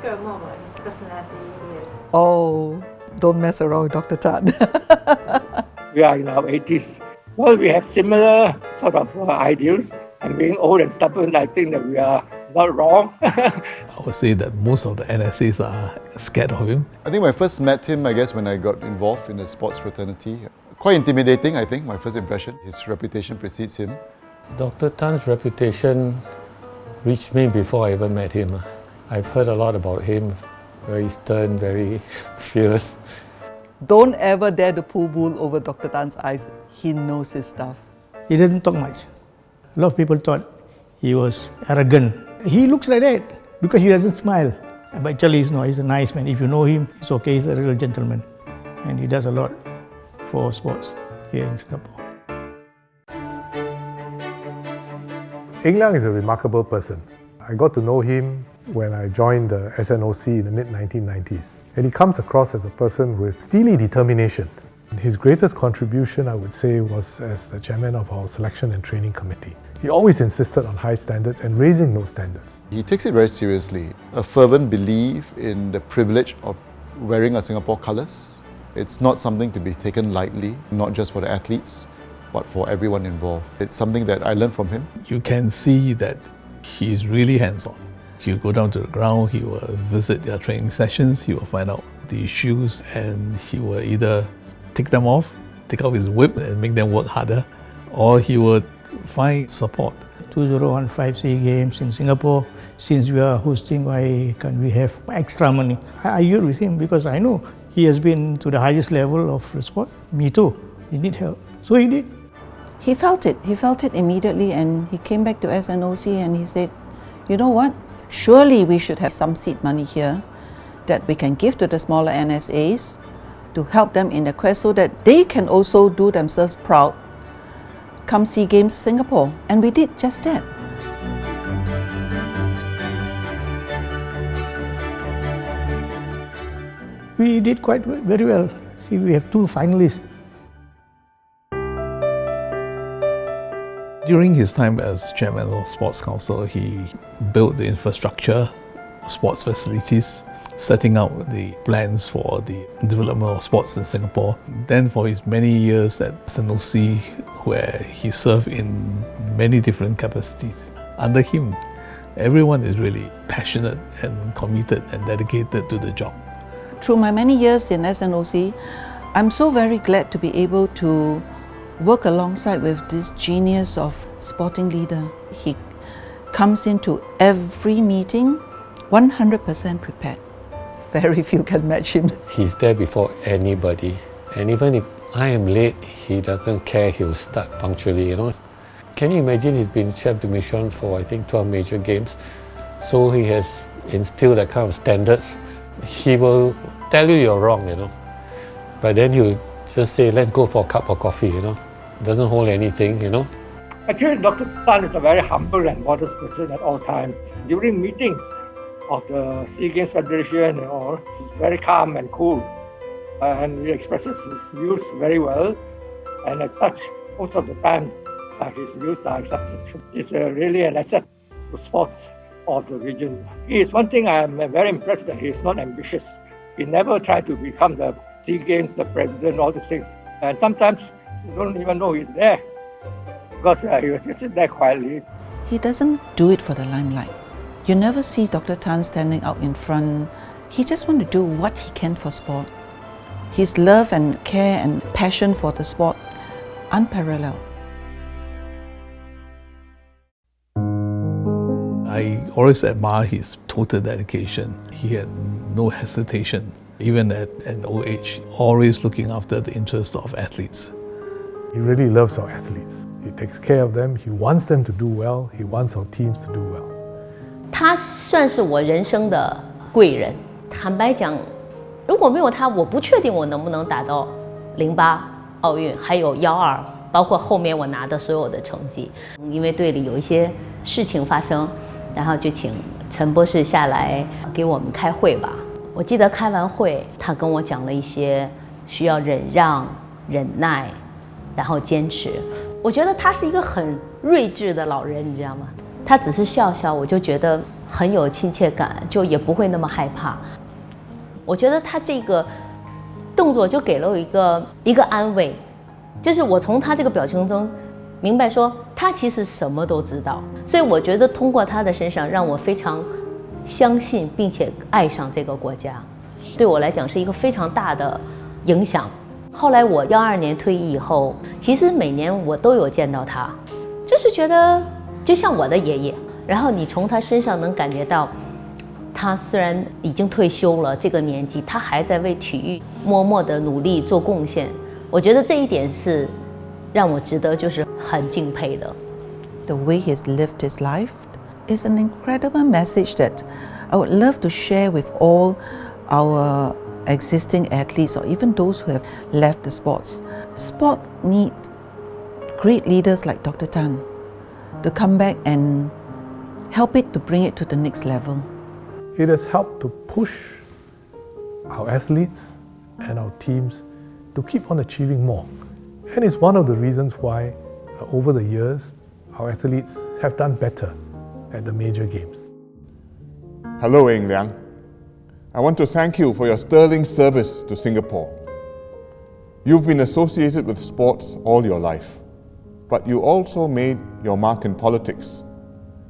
describe more about his personality? Yes. Oh, don't mess around with Dr. Tan. We are in our 80s. Well, we have similar sort of ideals, and being old and stubborn, I think that we are not wrong. I would say that most of the NSAs are scared of him. I think when I first met him, I guess when I got involved in the sports fraternity, quite intimidating, I think, my first impression. His reputation precedes him. Dr. Tan's reputation reached me before I even met him. I've heard a lot about him, very stern, very fierce. Don't ever dare to pull wool over Dr. Tan's eyes. He knows his stuff. He doesn't talk much. A lot of people thought he was arrogant. He looks like that because he doesn't smile. But actually he's not. He's a nice man. If you know him, it's okay. He's a real gentleman. And he does a lot for sports here in Singapore. Eng Liang is a remarkable person. I got to know him when I joined the SNOC in the mid-1990s. And he comes across as a person with steely determination. His greatest contribution, I would say, was as the chairman of our selection and training committee. He always insisted on high standards and raising those standards. He takes it very seriously. A fervent belief in the privilege of wearing our Singapore colours. It's not something to be taken lightly, not just for the athletes, but for everyone involved. It's something that I learned from him. You can see that he's really hands-on. He'll go down to the ground, he will visit their training sessions, he will find out the issues, and he will either take them off, take off his whip and make them work harder, or he would find support. 2015 SEA Games in Singapore, since we are hosting, why can't we have extra money? I argued with him because I know he has been to the highest level of the sport. Me too, he need help. So he did. He felt it immediately, and he came back to SNOC and he said, you know what? Surely we should have some seed money here that we can give to the smaller NSAs to help them in their quest so that they can also do themselves proud come SEA Games Singapore. And we did just that. We did very well. See, we have 2 finalists. During his time as chairman of Sports Council, he built the infrastructure, sports facilities, setting out the plans for the development of sports in Singapore. Then for his many years at SNOC, where he served in many different capacities. Under him, everyone is really passionate and committed and dedicated to the job. Through my many years in SNOC, I'm so very glad to be able to work alongside with this genius of sporting leader. He comes into every meeting 100% prepared. Very few can match him. He's there before anybody. And even if I am late, he doesn't care, he'll start punctually, you know. Can you imagine he's been chef de mission for, I think, 12 major games. So he has instilled that kind of standards. He will tell you you're wrong, you know. But then he'll just say, let's go for a cup of coffee, you know. Doesn't hold anything, you know. Actually, Dr. Tan is a very humble and modest person at all times. During meetings of the SEA Games Federation and all, he's very calm and cool. And he expresses his views very well. And as such, most of the time, his views are accepted. He's really an asset to sports of the region. He is one thing I am very impressed that he is not ambitious. He never tried to become the SEA Games, the president, all these things. And sometimes you don't even know he's there because he was just sitting there quietly. He doesn't do it for the limelight. You never see Dr. Tan standing out in front. He just wants to do what he can for sport. His love and care and passion for the sport, unparalleled. I always admire his total dedication. He had no hesitation, even at an old age, always looking after the interests of athletes. He really loves our athletes. He takes care of them. He wants them to do well. He wants our teams to do well. 他算是我人生的贵人。坦白讲，如果没有他，我不确定我能不能达到08奥运，还有12，包括后面我拿的所有的成绩。因为队里有一些事情发生，然后就请陈博士下来给我们开会吧。我记得开完会，他跟我讲了一些需要忍让、忍耐，然后坚持。我觉得他是一个很睿智的老人，你知道吗？他只是笑笑，我就觉得很有亲切感，就也不会那么害怕。我觉得他这个动作就给了我一个安慰，就是我从他这个表情中明白说他其实什么都知道，所以我觉得通过他的身上让我非常相信并且爱上这个国家，对我来讲是一个非常大的影响。后来我12年退役以后，其实每年我都有见到他，就是觉得就像我的爷爷，然后你从他身上能感觉到，他虽然已经退休了，这个年纪他还在为体育默默的努力做贡献，我觉得这一点是让我值得就是很敬佩的。 The way he's lived his life is an incredible message that I would love to share with all our existing athletes or even those who have left the sports. Sport need great leaders like Dr. Tan to come back and help it to bring it to the next level. It has helped to push our athletes and our teams to keep on achieving more. And it's one of the reasons why over the years our athletes have done better at the major games. Hello, Eng Liang. I want to thank you for your sterling service to Singapore. You've been associated with sports all your life, but you also made your mark in politics.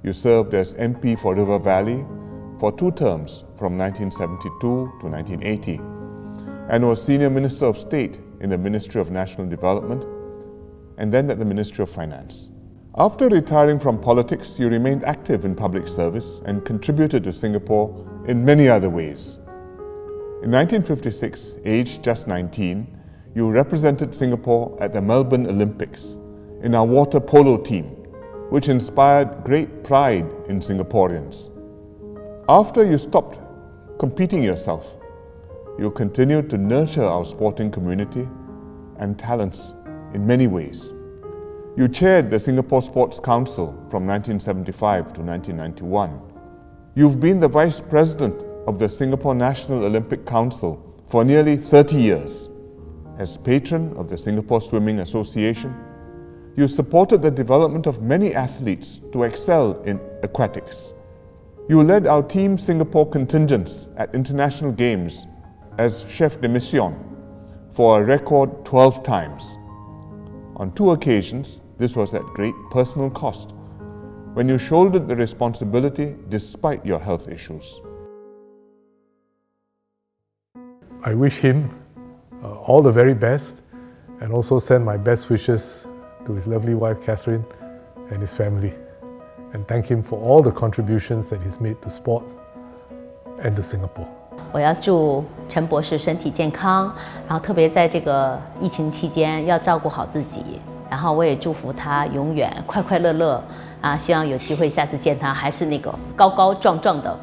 You served as MP for River Valley for 2 terms from 1972 to 1980 and was Senior Minister of State in the Ministry of National Development and then at the Ministry of Finance. After retiring from politics, you remained active in public service and contributed to Singapore in many other ways. In 1956, aged just 19, you represented Singapore at the Melbourne Olympics in our water polo team, which inspired great pride in Singaporeans. After you stopped competing yourself, you continued to nurture our sporting community and talents in many ways. You chaired the Singapore Sports Council from 1975 to 1991. You've been the Vice President of the Singapore National Olympic Council for nearly 30 years. As patron of the Singapore Swimming Association, you supported the development of many athletes to excel in aquatics. You led our Team Singapore contingents at international games as chef de mission for a record 12 times. On 2 occasions, this was at great personal cost, when you shouldered the responsibility despite your health issues. I wish him all the very best and also send my best wishes to his lovely wife Catherine and his family, and thank him for all the contributions that he's made to sport and to Singapore. 我要祝陈博士身体健康，然后特别在这个疫情期间要照顾好自己，然后我也祝福他永远快快乐乐啊！希望有机会下次见他还是那个高高壮壮的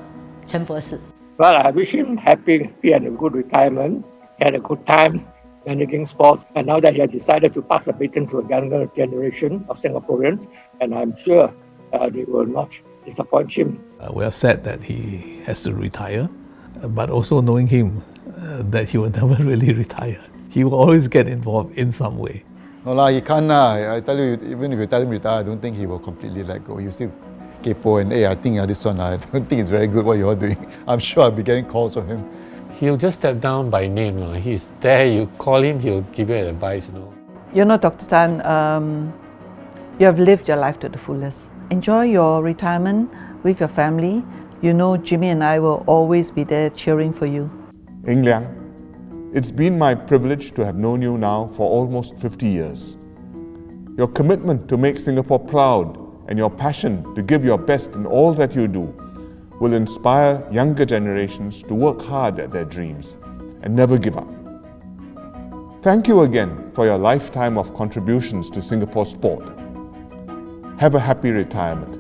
陈博士。Well, I wish him happy and a good retirement, had a good time managing sports, and now that he has decided to pass the baton to a younger generation of Singaporeans, and I'm sure they will not disappoint him. We are sad that he has to retire, but also knowing him, that he will never really retire. He will always get involved in some way. No lah, he can't lah. I tell you, even if you tell him retire, I don't think he will completely let go. He'll still kepo and, hey, I think this one, I don't think it's very good what you're doing. I'm sure I'll be getting calls from him. He'll just step down by name. He's there, you call him, he'll give you advice. You know, Dr. Tan, you have lived your life to the fullest. Enjoy your retirement with your family. You know, Jimmy and I will always be there cheering for you. Eng Liang, it's been my privilege to have known you now for almost 50 years. Your commitment to make Singapore proud and your passion to give your best in all that you do will inspire younger generations to work hard at their dreams and never give up. Thank you again for your lifetime of contributions to Singapore sport. Have a happy retirement.